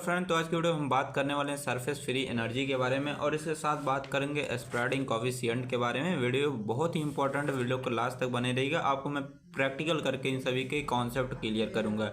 Friend, तो आज की वीडियो हम बात करने वाले हैं सरफेस फ्री एनर्जी के बारे में और इसके साथ बात करेंगे स्प्रेडिंग कोएफिशिएंट के बारे में। वीडियो बहुत ही इंपॉर्टेंट है, वीडियो को लास्ट तक बने रहिएगा। आपको मैं प्रैक्टिकल करके इन सभी के कॉन्सेप्ट क्लियर करूंगा।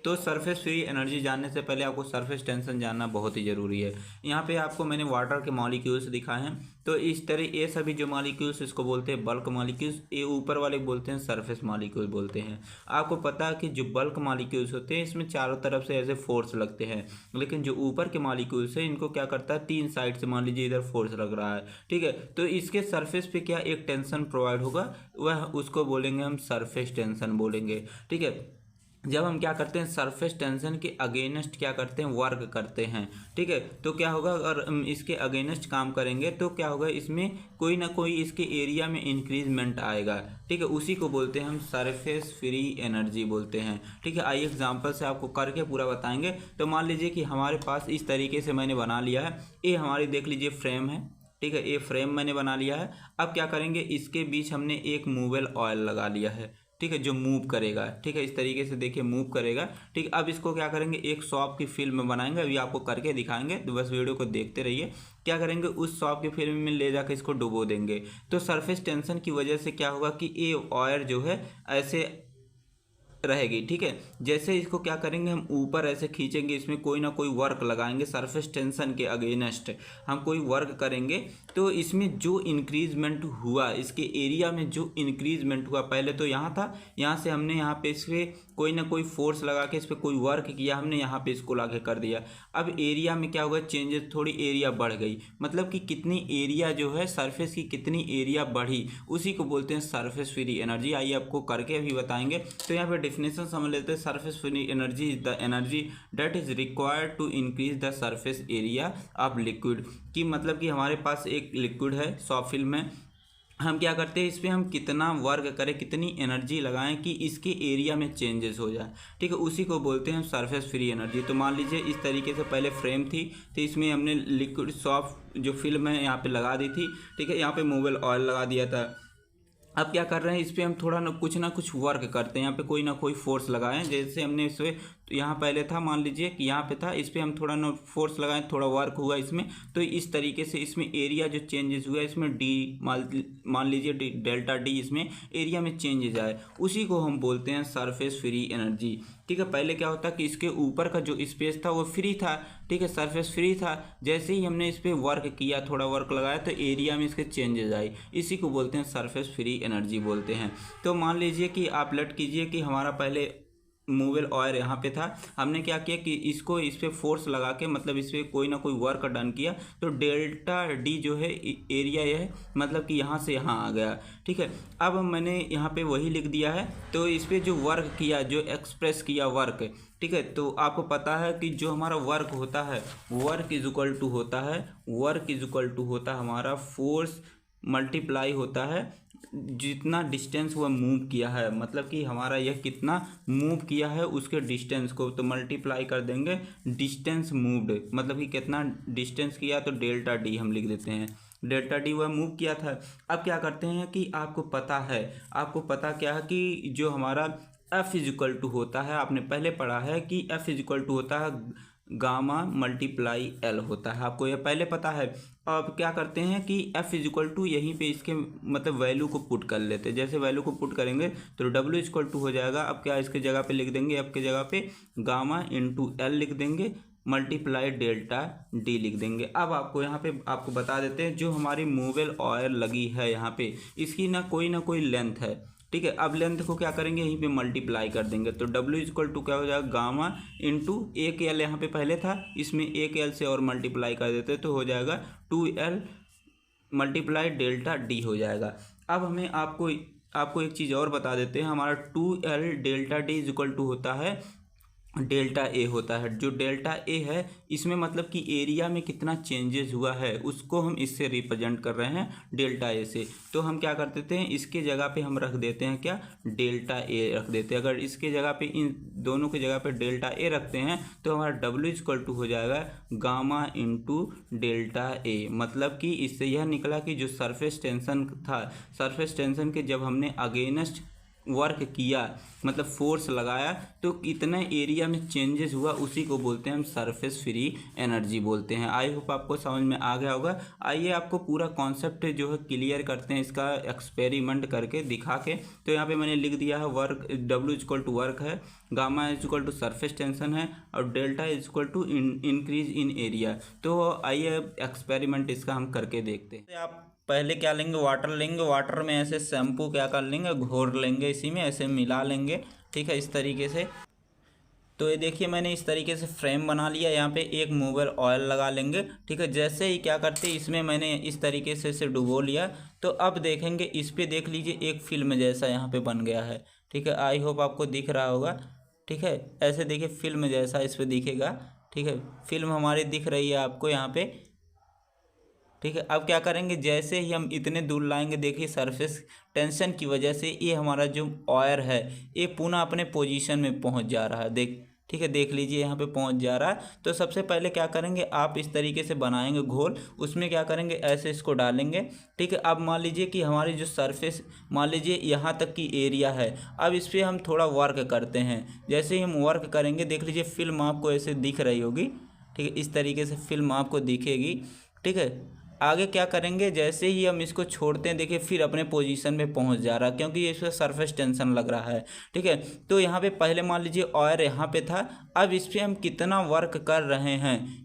तो सरफेस फ्री एनर्जी जानने से पहले आपको सरफेस टेंशन जानना बहुत ही ज़रूरी है। यहाँ पे आपको मैंने वाटर के मॉलिक्यूल्स दिखाए हैं। तो इस तरह ये सभी जो मॉलिक्यूल्स इसको बोलते हैं बल्क मॉलिक्यूल्स, ये ऊपर वाले बोलते हैं सरफेस मॉलिक्यूल बोलते हैं। आपको पता है कि जो बल्क मॉलिक्यूल्स होते हैं इसमें चारों तरफ से ऐसे फोर्स लगते हैं, लेकिन जो ऊपर के मॉलिक्यूल्स है इनको क्या करता है, तीन साइड से मान लीजिए इधर फोर्स लग रहा है, ठीक है। तो इसके सरफेस पे क्या एक टेंशन प्रोवाइड होगा, वह उसको बोलेंगे हम सरफेस टेंशन बोलेंगे, ठीक है। जब हम क्या करते हैं सरफेस टेंशन के अगेंस्ट क्या करते हैं, वर्क करते हैं, ठीक है। तो क्या होगा, अगर हम इसके अगेंस्ट काम करेंगे तो क्या होगा, इसमें कोई ना कोई इसके एरिया में इंक्रीजमेंट आएगा, ठीक है। उसी को बोलते हैं हम सरफेस फ्री एनर्जी बोलते हैं, ठीक है। आइए एग्जांपल से आपको करके पूरा बताएंगे। तो मान लीजिए कि हमारे पास इस तरीके से मैंने बना लिया है, ये हमारी देख लीजिए फ्रेम है, ठीक है। ये फ्रेम मैंने बना लिया है। अब क्या करेंगे, इसके बीच हमने एक मूवेल ऑयल लगा लिया है, ठीक है, जो मूव करेगा, ठीक है। इस तरीके से देखिए मूव करेगा, ठीक। अब इसको क्या करेंगे, एक सॉप की फिल्म बनाएंगे, अभी आपको करके दिखाएंगे, तो बस वीडियो को देखते रहिए। क्या करेंगे, उस सॉप की फिल्म में ले जाकर इसको डुबो देंगे। तो सरफेस टेंशन की वजह से क्या होगा कि ये वायर जो है ऐसे रहेगी, ठीक है। जैसे इसको क्या करेंगे, हम ऊपर ऐसे खींचेंगे, इसमें कोई ना कोई वर्क लगाएंगे सरफेस टेंशन के अगेंस्ट हम कोई वर्क करेंगे। तो इसमें जो इंक्रीजमेंट हुआ, इसके एरिया में जो इंक्रीजमेंट हुआ, पहले तो यहाँ था, यहाँ से हमने यहाँ पे इस पर कोई ना कोई फोर्स लगा के इस पर कोई वर्क किया, हमने यहाँ पे इसको ला के कर दिया। अब एरिया में क्या हुआ, चेंजेस, थोड़ी एरिया बढ़ गई, मतलब कि कितनी एरिया जो है सरफेस की कितनी एरिया बढ़ी, उसी को बोलते हैं सरफेस फ्री एनर्जी। आइए आपको करके अभी बताएंगे। तो यहाँ पे डेफिनेशन समझ लेते हैं। Surface free energy is the energy that is required to increase the surface area of liquid. कि मतलब कि हमारे पास एक लिक्विड है, सॉफ्ट फिल्म है, हम क्या करते हैं, इस पर हम कितना वर्क करें, कितनी एनर्जी लगाएं कि इसके एरिया में चेंजेस हो जाए, ठीक है। उसी को बोलते हैं सरफेस फ्री एनर्जी। तो मान लीजिए इस तरीके से पहले फ्रेम थी, तो इसमें हमने लिक्विड सॉफ्ट जो फिल्म है यहाँ पे लगा दी थी, ठीक है। यहाँ पे मूवेल ऑयल लगा दिया था। अब क्या कर रहे हैं, इस पर हम थोड़ा ना कुछ वर्क करते हैं, यहाँ पे कोई ना कोई फोर्स लगाएं। जैसे हमने इस पर, तो यहाँ पहले था, मान लीजिए कि यहाँ पे था, इस पर हम थोड़ा ना फोर्स लगाएं, थोड़ा वर्क हुआ इसमें। तो इस तरीके से इसमें एरिया जो चेंजेस हुआ, इसमें डी मान लीजिए डेल्टा डी, इसमें एरिया में चेंजेस आए, उसी को हम बोलते हैं सरफेस फ्री एनर्जी, ठीक है। पहले क्या होता कि इसके ऊपर का जो स्पेस था वो फ्री था, ठीक है, सरफेस फ्री था। जैसे ही हमने इस पर वर्क किया, थोड़ा वर्क लगाया, तो एरिया में इसके चेंजेस आए, इसी को बोलते हैं सरफेस फ्री एनर्जी बोलते हैं। तो मान लीजिए कि आप लट कीजिए कि हमारा पहले मूवेल ऑयल यहाँ पे था, हमने क्या किया कि इसको इस पर फोर्स लगा के, मतलब इस पर कोई ना कोई वर्क डन किया, तो डेल्टा डी जो है एरिया यह है, मतलब कि यहाँ से यहाँ आ गया, ठीक है। अब मैंने यहाँ पे वही लिख दिया है। तो इस पर जो वर्क किया, जो एक्सप्रेस किया वर्क, ठीक है। तो आपको पता है कि जो हमारा वर्क होता है, वर्क इज इक्वल टू होता है, वर्क इज इक्वल टू होता है हमारा फोर्स मल्टीप्लाई होता है जितना डिस्टेंस हुआ मूव किया है, मतलब कि हमारा यह कितना मूव किया है उसके डिस्टेंस को तो मल्टीप्लाई कर देंगे डिस्टेंस मूव्ड, मतलब कि कितना डिस्टेंस किया, तो डेल्टा डी हम लिख देते हैं। डेल्टा डी वह मूव किया था। अब क्या करते हैं कि आपको पता क्या है कि जो हमारा एफ इजिकल टू होता है, आपने पहले पढ़ा है कि एफ इजिकल टू होता है गामा मल्टीप्लाई एल होता है, आपको यह पहले पता है। अब क्या करते हैं कि एफ इजिकल टू यहीं पे इसके मतलब वैल्यू को पुट कर लेते हैं। जैसे वैल्यू को पुट करेंगे तो डब्ल्यू इजिकल टू हो जाएगा। अब क्या इसके जगह पे लिख देंगे, एफ के जगह पे गामा इंटू एल लिख देंगे, मल्टीप्लाई डेल्टा डी लिख देंगे। अब आपको यहाँ पे आपको बता देते हैं, जो हमारी मूवेल ऑयल लगी है यहाँ पे, इसकी ना कोई लेंथ है, ठीक है। अब लेंथ को क्या करेंगे, यहीं पे मल्टीप्लाई कर देंगे, तो डब्ल्यू इक्वल टू क्या हो जाएगा, गामा इंटू एक एल यहाँ पे पहले था, इसमें एक एल से और मल्टीप्लाई कर देते तो हो जाएगा 2L मल्टीप्लाई डेल्टा डी हो जाएगा। अब हमें आपको एक चीज़ और बता देते हैं, हमारा 2L delta d is equal to होता है डेल्टा ए होता है। जो डेल्टा ए है इसमें मतलब कि एरिया में कितना चेंजेस हुआ है उसको हम इससे रिप्रेजेंट कर रहे हैं डेल्टा ए से। तो हम क्या कर देते हैं, इसके जगह पे हम रख देते हैं क्या, डेल्टा ए रख देते हैं। अगर इसके जगह पे, इन दोनों की जगह पे डेल्टा ए रखते हैं तो हमारा डब्ल्यू इक्वल टू हो जाएगा गामा इंटू डेल्टा ए। मतलब कि इससे यह निकला कि जो सरफेस टेंशन था, सरफेस टेंशन के जब हमने अगेंस्ट वर्क किया, मतलब फोर्स लगाया, तो कितने एरिया में चेंजेस हुआ, उसी को बोलते हैं हम सरफेस फ्री एनर्जी बोलते हैं। आई होप आपको समझ में आ गया होगा। आइए आपको पूरा कॉन्सेप्ट जो है क्लियर करते हैं, इसका एक्सपेरिमेंट करके दिखा के। तो यहाँ पे मैंने लिख दिया है work, W equal to work है, gamma is equal to surface tension है, और delta is equal to increase in area. तो आइए एक्सपेरिमेंट इसका हम करके देखते हैं। आप पहले क्या लेंगे, वाटर लेंगे, वाटर में ऐसे शैम्पू क्या कर लेंगे, घोर लेंगे, इसी में ऐसे मिला लेंगे, ठीक है, इस तरीके से। तो ये देखिए मैंने इस तरीके से फ्रेम बना लिया, यहाँ पे एक मूवर ऑयल लगा लेंगे, ठीक है। जैसे ही क्या करते हैं, इसमें मैंने इस तरीके से इसे डुबो लिया, तो अब देखेंगे इस पे, देख लीजिए एक फिल्म जैसा यहाँ पे बन गया है, ठीक है। आई होप आपको दिख रहा होगा, ठीक है। ऐसे देखिए फिल्म जैसा इस पर दिखेगा, ठीक है, फिल्म हमारी दिख रही है आपको यहाँ पे, ठीक है। अब क्या करेंगे, जैसे ही हम इतने दूर लाएंगे, देखिए सरफेस टेंशन की वजह से ये हमारा जो वायर है ये पुनः अपने पोजीशन में पहुंच जा रहा है, ठीक है, देख लीजिए यहाँ पे पहुंच जा रहा है। तो सबसे पहले क्या करेंगे, आप इस तरीके से बनाएंगे घोल, उसमें क्या करेंगे, ऐसे इसको डालेंगे, ठीक है। अब मान लीजिए कि हमारी जो सरफेस, मान लीजिए यहाँ तक की एरिया है, अब इस पर हम थोड़ा वर्क करते हैं। जैसे ही हम वर्क करेंगे, देख लीजिए फिल्म आपको ऐसे दिख रही होगी, ठीक है, इस तरीके से फिल्म आपको दिखेगी, ठीक है। आगे क्या करेंगे, जैसे ही हम इसको छोड़ते हैं, देखिए फिर अपने पोजीशन में पहुंच जा रहा है, क्योंकि इस पर सरफेस टेंशन लग रहा है, ठीक है। तो यहाँ पे पहले मान लीजिए ऑयर यहाँ पे था, अब इस पर हम कितना वर्क कर रहे हैं,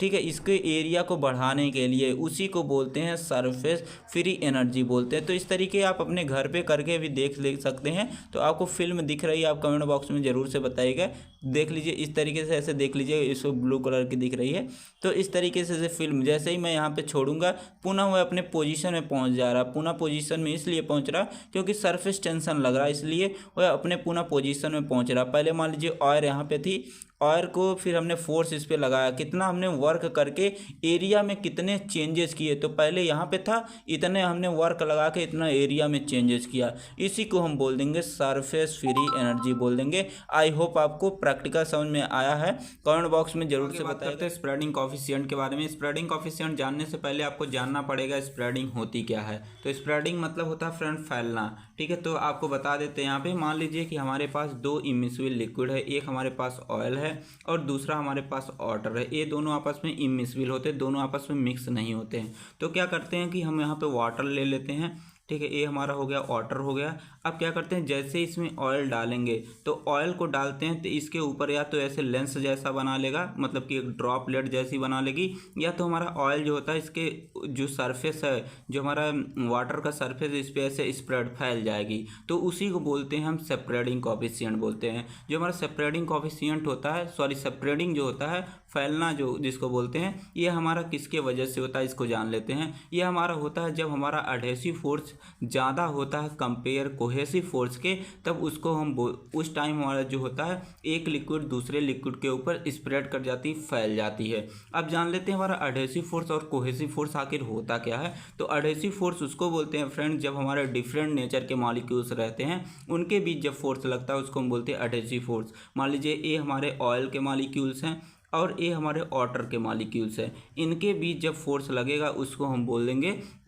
ठीक है, इसके एरिया को बढ़ाने के लिए, उसी को बोलते हैं सरफेस फ्री एनर्जी बोलते हैं। तो इस तरीके आप अपने घर पे करके भी देख ले सकते हैं। तो आपको फिल्म दिख रही है, आप कमेंट बॉक्स में ज़रूर से बताइएगा, देख लीजिए इस तरीके से, ऐसे देख लीजिए, इसको ब्लू कलर की दिख रही है। तो इस तरीके से फिल्म जैसे ही मैं यहाँ पे छोड़ूंगा, पुनः वह अपने पोजीशन में पहुँच जा रहा है। पुनः पोजीशन में इसलिए पहुँच रहा क्योंकि सरफेस टेंशन लग रहा है, इसलिए वह अपने पुनः पोजीशन में पहुँच रहा। पहले मान लीजिए ऑयर यहाँ पे थी, ऑयर को फिर हमने फोर्स इस पे लगाया, कितना हमने वर्क करके एरिया में कितने चेंजेस किए। तो पहले यहाँ पे था, इतने हमने वर्क लगा के इतना एरिया में चेंजेस किया, इसी को हम बोल देंगे सरफेस फ्री एनर्जी बोल देंगे। आई होप आपको प्रैक्टिकल समझ में आया है, कमेंट बॉक्स में जरूर से बताइए। स्प्रेडिंग कॉफिशिएंट के बारे में, स्प्रेडिंग कॉफिशिएंट जानने से पहले आपको जानना पड़ेगा स्प्रेडिंग होती क्या है। तो स्प्रेडिंग मतलब होता है फ्रेंड फैलना, ठीक है। तो आपको बता देते हैं, यहाँ पे मान लीजिए कि हमारे पास दो इमिसिबल लिक्विड है, एक हमारे पास ऑयल है और दूसरा हमारे पास वाटर है। ये दोनों आपस में इमिसिबल होते हैं, दोनों आपस में मिक्स नहीं होते हैं। तो क्या करते हैं कि हम यहाँ पे वाटर ले लेते हैं, ठीक है, ये हमारा हो गया, वाटर हो गया। अब क्या करते हैं, जैसे इसमें ऑयल डालेंगे, तो ऑयल को डालते हैं तो इसके ऊपर या तो ऐसे लेंस जैसा बना लेगा, मतलब कि एक ड्रॉपलेट जैसी बना लेगी, या तो हमारा ऑयल जो होता है इसके जो सरफेस है, जो हमारा वाटर का सरफेस, इस पर ऐसे स्प्रेड फैल जाएगी। तो उसी को बोलते हैं हम स्प्रेडिंग कॉफिशिएंट बोलते हैं। जो हमारा स्प्रेडिंग कॉफिशिएंट होता है, सॉरी स्प्रेडिंग जो होता है, फैलना जो जिसको बोलते हैं, ये हमारा किसके वजह से होता है, इसको जान लेते हैं। ये हमारा होता है जब हमारा एडहेसिव फोर्स ज़्यादा होता है कंपेयर कोहेसिव फोर्स के, तब उसको हम उस टाइम हमारा जो होता है, एक लिक्विड दूसरे लिक्विड के ऊपर स्प्रेड कर जाती, फैल जाती है। अब जान लेते हैं हमारा एडहेसिव फोर्स और कोहेसिव फोर्स आखिर होता क्या है। तो एडहेसिव फोर्स उसको बोलते हैं फ्रेंड, जब हमारे डिफरेंट नेचर के मॉलिक्यूल्स रहते हैं, उनके बीच जब फोर्स लगता है, उसको हम बोलते हैं एडहेसिव फोर्स। मान लीजिए ये हमारे ऑयल के मॉलिक्यूल्स हैं और ये हमारे वाटर के मॉलिक्यूल्स हैं, इनके बीच जब फोर्स लगेगा, उसको हम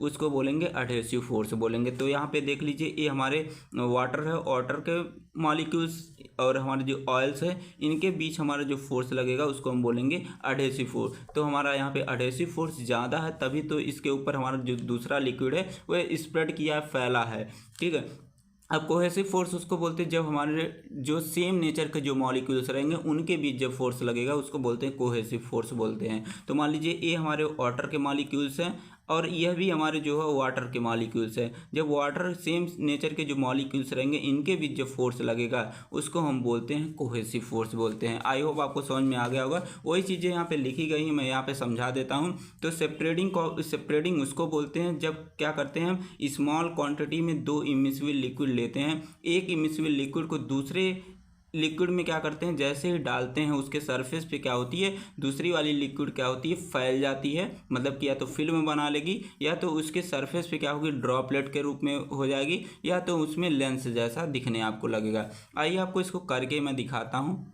उसको बोलेंगे एडहेसिव फोर्स बोलेंगे। तो यहाँ पे देख लीजिए, ये हमारे वाटर है, वाटर के मॉलिक्यूल्स और हमारे जो ऑयल्स है, इनके बीच हमारा जो फोर्स लगेगा, उसको हम बोलेंगे एडहेसिव फोर्स। तो हमारा यहाँ पे एडहेसिव फोर्स ज़्यादा है, तभी तो इसके ऊपर हमारा जो दूसरा लिक्विड है वह स्प्रेड किया है, फैला है, ठीक है। अब कोहेसिव फोर्स उसको बोलते हैं जब हमारे जो सेम नेचर के जो मॉलिक्यूल्स रहेंगे, उनके बीच जब फोर्स लगेगा, उसको बोलते हैं कोहेसिव फोर्स बोलते हैं। तो मान लीजिए ये हमारे वाटर के मॉलिक्यूल्स हैं और यह भी हमारे जो है वाटर के मॉलिक्यूल्स है। जब वाटर सेम नेचर के जो मॉलिक्यूल्स रहेंगे, इनके बीच जब फोर्स लगेगा, उसको हम बोलते हैं कोहेसिव फोर्स बोलते हैं। आई होप आपको समझ में आ गया होगा। वही चीज़ें यहाँ पे लिखी गई हैं, मैं यहाँ पे समझा देता हूँ। तो सेपरेडिंग उसको बोलते हैं जब क्या करते हैं, हम स्मॉल क्वांटिटी में दो इमिसिबल लिक्विड लेते हैं, एक इमिसिबल लिक्विड को दूसरे लिक्विड में क्या करते हैं, जैसे ही डालते हैं, उसके सरफेस पे क्या होती है, दूसरी वाली लिक्विड क्या होती है, फैल जाती है। मतलब कि या तो फिल्म बना लेगी, या तो उसके सरफेस पे क्या होगी, ड्रॉपलेट के रूप में हो जाएगी, या तो उसमें लेंस जैसा दिखने आपको लगेगा। आइए आपको इसको करके मैं दिखाता हूँ।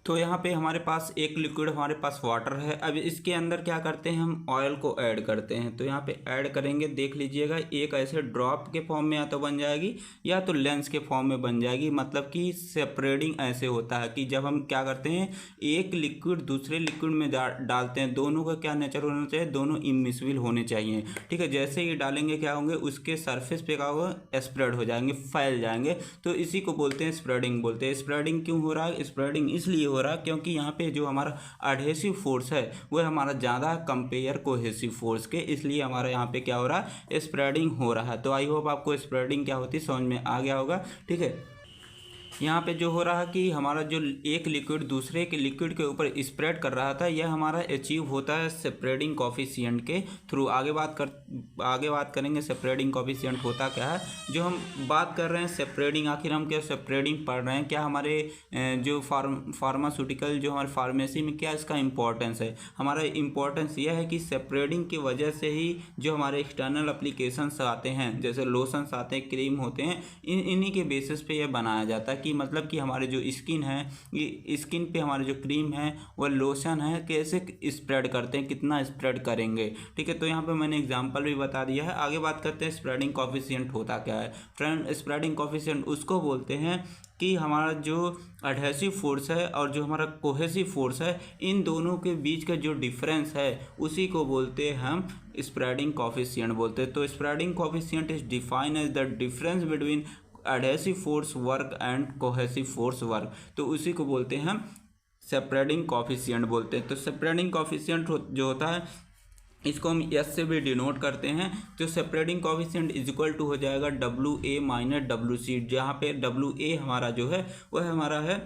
तो यहाँ पे हमारे पास एक लिक्विड हमारे पास वाटर है। अब इसके अंदर क्या करते हैं, हम ऑयल को ऐड करते हैं। तो यहाँ पे ऐड करेंगे, देख लीजिएगा एक ऐसे ड्रॉप के फॉर्म में या तो बन जाएगी या तो लेंस के फॉर्म में बन जाएगी। मतलब कि सेपरेटिंग ऐसे होता है कि जब हम क्या करते हैं एक लिक्विड दूसरे लिक्विड में डालते हैं, दोनों का क्या नेचर होना चाहिए, दोनों इमिसिबल होने चाहिए। ठीक है, जैसे ही डालेंगे क्या होंगे, उसके सरफेस पे क्या होगा, स्प्रेड हो जाएंगे, फैल जाएंगे। तो इसी को बोलते हैं स्प्रेडिंग बोलते हैं। स्प्रेडिंग क्यों हो रहा है, स्प्रेडिंग इसलिए हो रहा है क्योंकि यहाँ पे जो हमारा एडहेसिव फोर्स है वो हमारा ज़्यादा कंपेयर कोहेसिव फोर्स के, इसलिए हमारा यहाँ पे क्या हो रहा है, स्प्रेडिंग हो रहा है। तो आई होप आपको स्प्रेडिंग क्या होती है समझ में आ गया होगा। ठीक है, यहाँ पे जो हो रहा है कि हमारा जो एक लिक्विड दूसरे के लिक्विड के ऊपर स्प्रेड कर रहा था, यह हमारा अचीव होता है स्प्रेडिंग कॉफिशिएंट के थ्रू। आगे बात करेंगे स्प्रेडिंग कॉफिशिएंट होता क्या है। जो हम बात कर रहे हैं स्प्रेडिंग, आखिर हम क्या स्प्रेडिंग पढ़ रहे हैं, क्या हमारे जो फार्मास्यूटिकल जो हमारे फार्मेसी में क्या इसका इम्पोर्टेंस है। हमारा इम्पोर्टेंस यह है कि स्प्रेडिंग की वजह से ही जो हमारे एक्सटर्नल एप्लीकेशंस आते हैं, जैसे लोशंस आते हैं, क्रीम होते हैं, इन्हीं के बेसिस पे यह बनाया जाता है कि मतलब कि हमारे जो स्किन है, ये स्किन पे हमारे जो क्रीम है वह लोशन है, कैसे स्प्रेड करते हैं, कितना स्प्रेड करेंगे। ठीक है, तो यहाँ पे मैंने एग्जांपल भी बता दिया है। आगे बात करते हैं स्प्रेडिंग कॉफिशिएंट होता क्या है। फ्रेंड, स्प्रेडिंग कॉफिशिएंट उसको बोलते हैं कि हमारा जो एडहेसिव फोर्स है और जो हमारा कोहेसिव फोर्स है, इन दोनों के बीच का जो डिफरेंस है उसी को बोलते हैं हम स्प्रेडिंग कॉफिशिएंट बोलते हैं। तो spreading coefficient is defined as the difference between adhesive force work and cohesive force work. तो उसी को बोलते हैं हम स्प्रेडिंग कॉफिशिएंट बोलते हैं। तो स्प्रेडिंग कॉफिशिएंट जो होता है इसको हम एस से भी डिनोट करते हैं। तो spreading coefficient is equal to हो जाएगा WA माइनस WC, जहाँ पे WA हमारा जो है वह हमारा है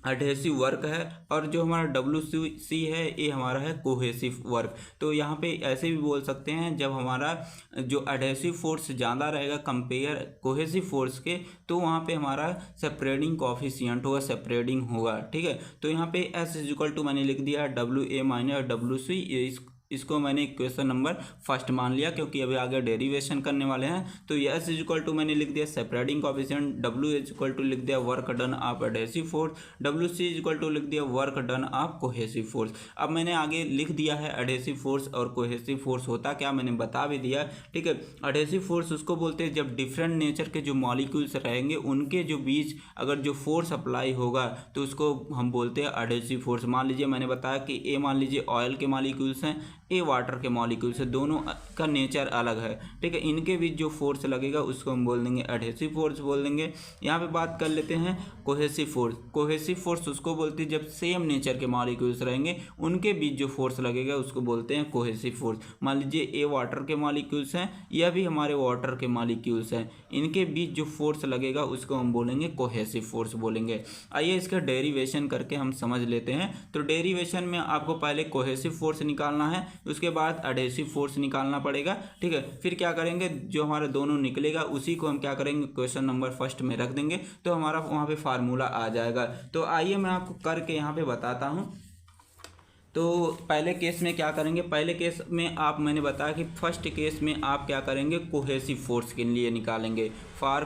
एडहेसिव वर्क है और जो हमारा WC है ये हमारा है कोहेसिव वर्क। तो यहाँ पे ऐसे भी बोल सकते हैं, जब हमारा जो एडहेसिव फोर्स ज़्यादा रहेगा कंपेयर कोहेसिव फोर्स के, तो वहाँ पे हमारा स्प्रेडिंग कॉफिशिएंट होगा, स्प्रेडिंग होगा। ठीक है, तो यहाँ पे S इज इक्वल टू मैंने लिख दिया WA माइनस WC। इसको मैंने क्वेश्चन नंबर फर्स्ट मान लिया क्योंकि अभी आगे डेरिवेशन करने वाले हैं। तो S इज इक्वल टू मैंने लिख दिया spreading coefficient, W is equal to लिख दिया work done of adhesive force, WC is equal to लिख दिया work done of cohesive force. अब मैंने आगे लिख दिया है एडहेसिव फोर्स और कोहेसिव फोर्स होता क्या, मैंने बता भी दिया। ठीक है, एडहेसिव फोर्स उसको बोलते हैं जब डिफरेंट नेचर के जो मॉलिक्यूल्स रहेंगे उनके जो बीच अगर जो फोर्स अप्लाई होगा तो उसको हम बोलते हैं एडहेसिव फोर्स। मान लीजिए मैंने बताया कि ए मान लीजिए ऑयल के मॉलिक्यूल्स हैं, ए वाटर के मॉलिक्यूल्स है, दोनों का नेचर अलग है। ठीक है, इनके बीच जो फोर्स लगेगा उसको हम बोल देंगे एडहेसिव फोर्स बोल देंगे। यहाँ पे बात कर लेते हैं कोहेसिव फोर्स। कोहेसिव फोर्स उसको बोलते हैं जब सेम नेचर के मॉलिक्यूल्स रहेंगे उनके बीच जो फोर्स लगेगा उसको बोलते हैं कोहेसिव फोर्स। मान लीजिए ए वाटर के मॉलिक्यूल्स हैं, यह भी हमारे वाटर के मॉलिक्यूल्स हैं, इनके बीच जो फोर्स लगेगा उसको हम बोलेंगे कोहेसिव फोर्स बोलेंगे। आइए इसका डेरिवेशन करके हम समझ लेते हैं। तो डेरिवेशन में आपको पहले कोहेसिव फोर्स निकालना है, उसके बाद एडहेसिव फोर्स निकालना पड़ेगा। ठीक है, फिर क्या करेंगे, जो हमारे दोनों निकलेगा उसी को हम क्या करेंगे क्वेश्चन नंबर फर्स्ट में रख देंगे, तो हमारा वहाँ पे फार्मूला आ जाएगा। तो आइए मैं आपको करके यहाँ पे बताता हूँ। तो पहले केस में क्या करेंगे, पहले केस में आप मैंने बताया कि फर्स्ट केस में आप क्या करेंगे कोहेसिव फोर्स के लिए निकालेंगे, फॉर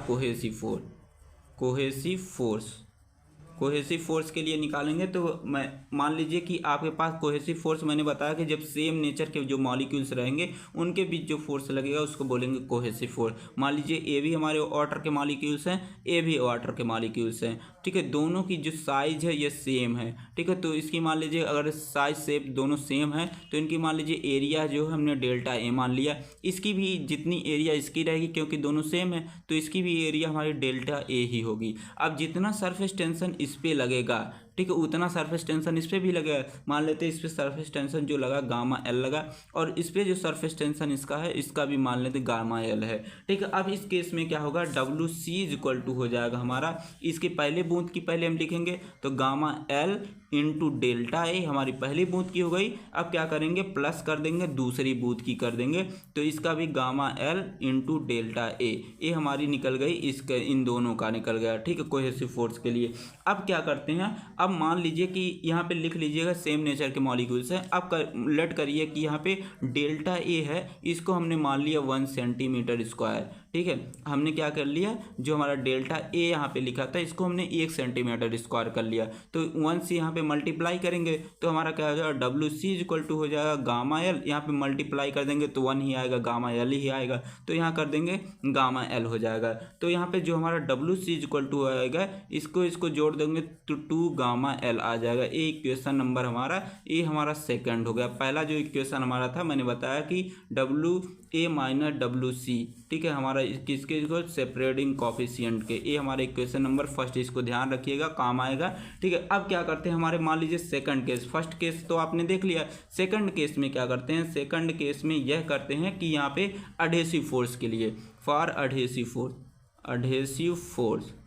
कोहेसिव फोर्स के लिए निकालेंगे। तो मैं मान लीजिए कि आपके पास कोहेसिव फोर्स मैंने बताया कि जब सेम नेचर के जो मॉलिक्यूल्स रहेंगे उनके बीच जो फोर्स लगेगा उसको बोलेंगे कोहेसिव फोर्स। मान लीजिए ए भी हमारे वाटर के मॉलिक्यूल्स हैं, ए भी वाटर के मॉलिक्यूल्स हैं। ठीक है, दोनों की जो साइज है ये सेम है। ठीक है, तो इसकी मान लीजिए अगर साइज शेप दोनों सेम है तो इनकी मान लीजिए एरिया जो है हमने डेल्टा ए मान लिया, इसकी भी जितनी एरिया इसकी रहेगी क्योंकि दोनों सेम है तो इसकी भी एरिया हमारी डेल्टा ए ही होगी। अब जितना सरफेस टेंशन इस पे लगेगा, ठीक है, उतना सरफेस टेंशन इस पे भी लगेगा। मान लेते हैं इस पे सरफेस टेंशन जो लगा गामा एल लगा, और इस पे जो सरफेस टेंशन इसका है इसका भी मान लेते गामा एल है। ठीक है, अब इस केस में क्या होगा, WC इज इक्वल टू हो जाएगा हमारा, इसके पहले बूंद की पहले हम लिखेंगे तो गामा एल इंटू डेल्टा ए हमारी पहली बूंद की हो गई। अब क्या करेंगे प्लस कर देंगे, दूसरी बूंद की कर देंगे, तो इसका भी गामा एल इंटू डेल्टा ए, ये हमारी निकल गई, इसका इन दोनों का निकल गया। ठीक है, कोहेसिव फोर्स के लिए अब क्या करते हैं, अब मान लीजिए कि यहाँ पे लिख लीजिएगा सेम नेचर के मॉलिक्यूल्स हैं। अब लेट करिए कि यहाँ पे डेल्टा ए है, इसको हमने मान लिया 1 सेंटीमीटर स्क्वायर। ठीक है। हमने क्या कर लिया, जो हमारा डेल्टा ए यहाँ पे लिखा था इसको हमने 1 सेंटीमीटर स्क्वायर कर लिया, तो 1 से यहाँ पे मल्टीप्लाई करेंगे तो हमारा क्या हो जाएगा, डब्ल्यू सी इक्वल टू हो जाएगा गामा एल, यहाँ पे मल्टीप्लाई कर देंगे तो 1 ही आएगा, गामा एल ही आएगा, तो यहाँ कर देंगे गामा एल हो जाएगा। तो यहाँ पे जो हमारा डब्ल्यू सी इक्वल टू आएगा इसको जोड़ देंगे तो 2 गामा एल आ जाएगा। ये इक्वेशन नंबर हमारा, ये हमारा सेकंड हो गया। पहला जो इक्वेशन हमारा था मैंने बताया कि W A minus W C, ठीक है, हमारा किसके इसको सेपरेटिंग कॉफिशिएंट के, ये हमारा इक्वेशन नंबर फर्स्ट, इसको ध्यान रखिएगा काम आएगा, ठीक है। अब क्या करते हैं हमारे, मान लीजिए सेकंड केस, फर्स्ट केस तो आपने देख लिया, सेकंड केस में क्या करते हैं, सेकंड केस में यह करते हैं कि यहाँ पे एडहेसिव फोर्स के लिए, फॉर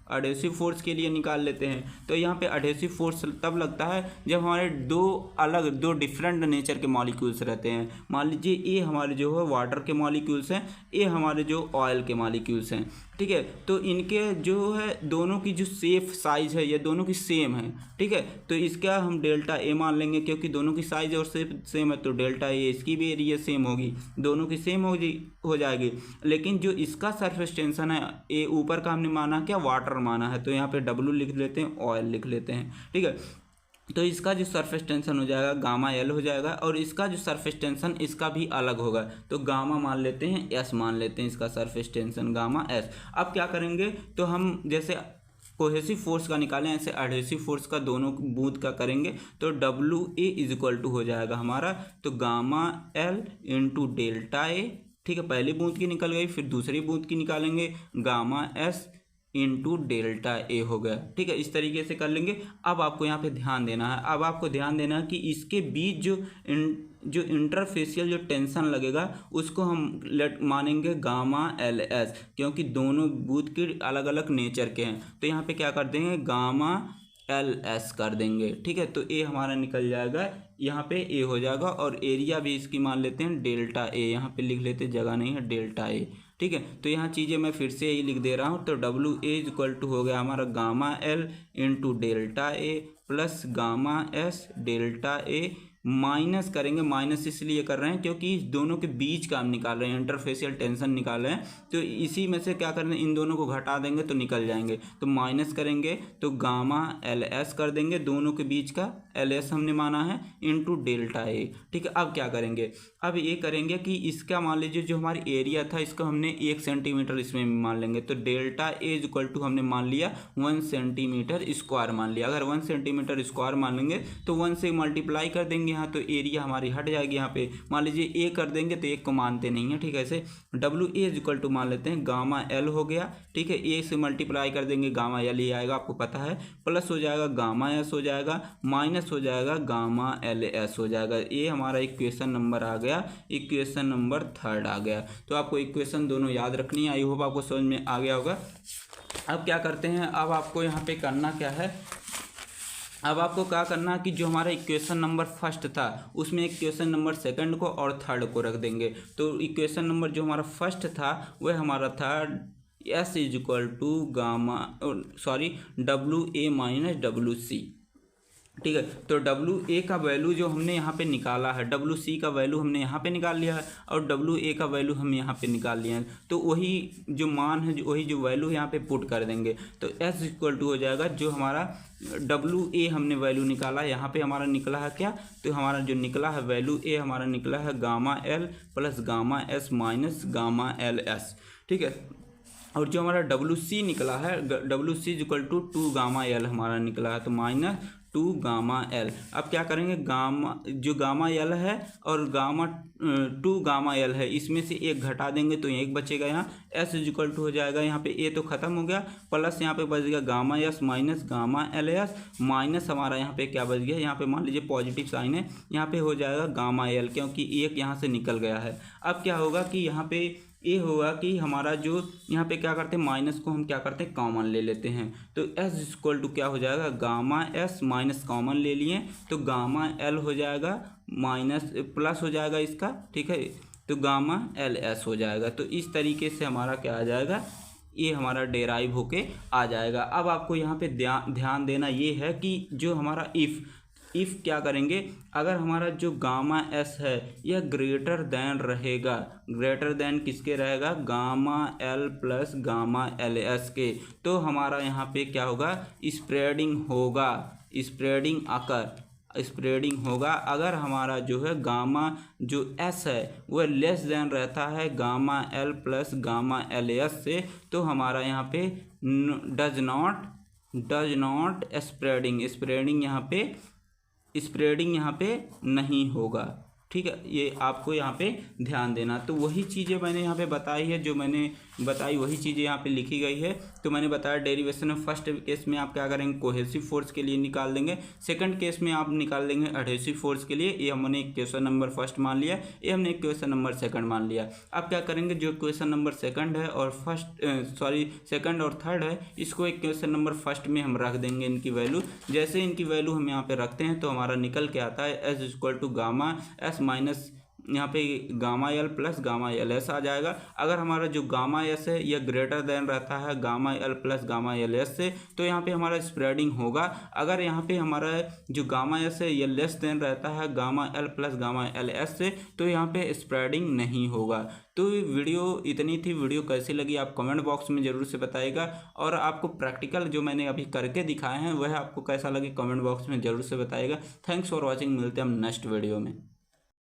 एडहेसिव फोर्स के लिए निकाल लेते हैं। तो यहाँ पे एडहेसिव फोर्स तब लगता है जब हमारे दो डिफरेंट नेचर के मॉलिक्यूल्स रहते हैं। मान लीजिए ये हमारे जो है वाटर के मॉलिक्यूल्स हैं, ये हमारे जो ऑयल के मॉलिक्यूल्स हैं, ठीक है। तो इनके जो है दोनों की जो शेप साइज है ये दोनों की सेम है, ठीक है। तो इसका हम डेल्टा ए मान लेंगे क्योंकि दोनों की साइज और शेप सेम है, तो डेल्टा ए इसकी भी एरिया सेम होगी, दोनों की सेम हो जाएगी। लेकिन जो इसका सरफेस टेंशन है, ए ऊपर का हमने माना क्या, वाटर माना है, तो यहाँ पे डब्ल्यू लिख लेते हैं, ऑयल लिख लेते हैं, ठीक है। तो इसका जो सरफेस टेंशन हो जाएगा गामा एल हो जाएगा, और इसका जो सरफेस टेंशन इसका भी अलग होगा, तो गामा मान लेते हैं, एस मान लेते हैं, इसका सरफेस टेंशन गामा एस। अब क्या करेंगे, तो हम जैसे कोहेसिव फोर्स का निकालें ऐसे एडहेसिव फोर्स का दोनों बूंद का करेंगे, तो डब्ल्यू ए इज इक्वल टू हो जाएगा हमारा, तो gamma l into delta a, ठीक है। पहली बूंद की निकल गई, फिर दूसरी बूंद की निकालेंगे, गामा एस इंटू डेल्टा ए हो गया, ठीक है। इस तरीके से कर लेंगे। अब आपको यहाँ पे ध्यान देना है, अब आपको ध्यान देना है कि इसके बीच जो इंटरफेशियल जो टेंशन लगेगा उसको हम मानेंगे गामा एल एस, क्योंकि दोनों बूथ के अलग अलग नेचर के हैं। तो यहाँ पे क्या कर देंगे, गामा एल एस कर देंगे, ठीक है। तो ए हमारा निकल जाएगा, यहाँ पे ए हो जाएगा, और एरिया भी इसकी मान लेते हैं डेल्टा ए, यहाँ पे लिख लेते, जगह नहीं है, डेल्टा ए, ठीक है। तो यहाँ चीज़ें मैं फिर से ही लिख दे रहा हूँ, तो डब्ल्यू ए इक्वल टू हो गया हमारा gamma l into delta A plus gamma S delta A, minus करेंगे, माइनस इसलिए कर रहे हैं क्योंकि इस दोनों के बीच का हम निकाल रहे हैं, इंटरफेशियल टेंशन निकाल रहे हैं, तो इसी में से क्या कर रहे हैं, इन दोनों को घटा देंगे तो निकल जाएंगे, तो माइनस करेंगे तो गामा एल एस कर देंगे, दोनों के बीच का एल एस हमने माना है, इंटू डेल्टा ए, ठीक है। अब क्या करेंगे, अब ये करेंगे कि इसका मान लीजिए जो हमारी एरिया था इसको हमने 1 सेंटीमीटर इसमें मान लेंगे, तो डेल्टा ए इक्वल टू हमने मान लिया 1 सेंटीमीटर स्क्वायर मान लिया। अगर 1 सेंटीमीटर स्क्वायर मान लेंगे तो 1 से मल्टीप्लाई कर देंगे यहाँ, तो एरिया हमारी हट जाएगी। यहाँ पे मान लीजिए ए कर देंगे तो एक को मानते नहीं है, ठीक है। ऐसे डब्ल्यू ए इक्वल टू मान लेते हैं गामा एल हो गया, ठीक है। ए से मल्टीप्लाई कर देंगे गामा एल ही आएगा, आपको पता है, प्लस हो जाएगा गामा एस हो जाएगा, माइनस हो जाएगा गामा एल एस हो जाएगा। ये हमारा इक्वेशन नंबर आ गया, इक्वेशन नंबर थर्ड आ गया। तो आपको इक्वेशन दोनों याद रखनी है, आई होप आपको समझ में आ गया होगा। अब क्या करते हैं, अब आपको यहाँ पे करना क्या है, अब आपको क्या करना कि जो हमारा इक्वेशन नंबर फर्स्ट था उसमें इक्वेशन नंबर सेकंड को और थर्ड को रख देंगे। तो इक्वेशन नंबर जो हमारा फर्स्ट था वह हमारा था S is equal to W A minus W C, ठीक है। तो डब्ल्यू ए का वैल्यू जो हमने यहाँ पे निकाला है, डब्ल्यू सी का वैल्यू हमने यहाँ पे निकाल लिया है, और डब्ल्यू ए का वैल्यू हम यहाँ पे निकाल लिया है, तो वही जो मान है, वही जो वैल्यू यहाँ पे पुट कर देंगे। तो एस इक्वल टू हो जाएगा, जो हमारा डब्ल्यू ए हमने वैल्यू निकाला, यहाँ पे हमारा निकला है क्या, तो हमारा जो निकला है वैल्यू ए हमारा निकला है gamma L plus gamma S minus gamma L s, ठीक है। और जो हमारा डब्ल्यू सी निकला है, डब्ल्यू c equal to 2 gamma l हमारा निकला है, तो माइनस 2 गामा एल। अब क्या करेंगे, जो गामा एल है और 2 गामा एल है, इसमें से एक घटा देंगे तो एक बचेगा, यहाँ एस इक्वल टू हो जाएगा, यहाँ पे ए तो खत्म हो गया, प्लस यहाँ पे बच गया gamma S minus gamma L S, minus हमारा यहाँ पे क्या बच गया, यहाँ पे मान लीजिए पॉजिटिव साइन है, यहाँ पे हो जाएगा गामा एल, क्योंकि एक यहाँ से निकल गया है। अब क्या होगा कि यहाँ पे ये होगा कि हमारा जो यहाँ पे क्या करते हैं, माइनस को हम क्या करते हैं, कॉमन ले लेते हैं, तो एस इक्वल टू क्या हो जाएगा, गामा एस माइनस कॉमन ले लिए तो गामा एल हो जाएगा, माइनस प्लस हो जाएगा इसका, ठीक है, तो गामा एल एस हो जाएगा। तो इस तरीके से हमारा क्या आ जाएगा, ये हमारा डेराइव होके आ जाएगा। अब आपको यहाँ पे ध्यान देना ये है कि जो हमारा इफ़ इफ़ क्या करेंगे, अगर हमारा जो गामा एस है यह ग्रेटर देन रहेगा, ग्रेटर देन किसके रहेगा, gamma L plus gamma L S के, तो हमारा यहाँ पे क्या होगा, स्प्रेडिंग होगा, स्प्रेडिंग स्प्रेडिंग होगा। अगर हमारा जो है गामा जो एस है वह लेस देन रहता है gamma L plus gamma L S से, तो हमारा यहाँ पे डज नॉट स्प्रेडिंग यहाँ पे नहीं होगा। ठीक है, ये आपको यहाँ पे ध्यान देना। तो वही चीज़ें मैंने यहाँ पे बताई है, जो मैंने बताई वही चीज़ें यहाँ पे लिखी गई है। तो मैंने बताया डेरिवेशन में फर्स्ट केस में आप क्या करेंगे, कोहेसिव फोर्स के लिए निकाल देंगे, सेकंड केस में आप निकाल देंगे एडहेसिव फोर्स के लिए। ये हमने एक क्वेश्चन नंबर फर्स्ट मान लिया, ये हमने एक क्वेश्चन नंबर सेकंड मान लिया। अब क्या करेंगे, जो क्वेश्चन नंबर सेकंड है और सेकंड और थर्ड है, इसको एक क्वेश्चन नंबर फर्स्ट में हम रख देंगे इनकी वैल्यू। जैसे इनकी वैल्यू हम यहाँ पे रखते हैं तो हमारा निकल के आता है S equal to gamma S minus यहाँ पे gamma L plus gamma L S आ जाएगा। अगर हमारा जो गामा एस है यह ग्रेटर देन रहता है gamma L plus gamma L S से, तो यहाँ पे हमारा स्प्रेडिंग होगा। अगर यहाँ पे हमारा जो गामा एस है यह लेस देन रहता है gamma L plus gamma L S से, तो यहाँ पे स्प्रेडिंग नहीं होगा। तो वीडियो इतनी थी। वीडियो कैसी लगी आप कमेंट बॉक्स में ज़रूर से बताइएगा, और आपको प्रैक्टिकल जो मैंने अभी करके दिखाए हैं वह आपको कैसा लगे कमेंट बॉक्स में ज़रूर से बताइएगा। थैंक्स फॉर वॉचिंग, मिलते हैं हम नेक्स्ट वीडियो में।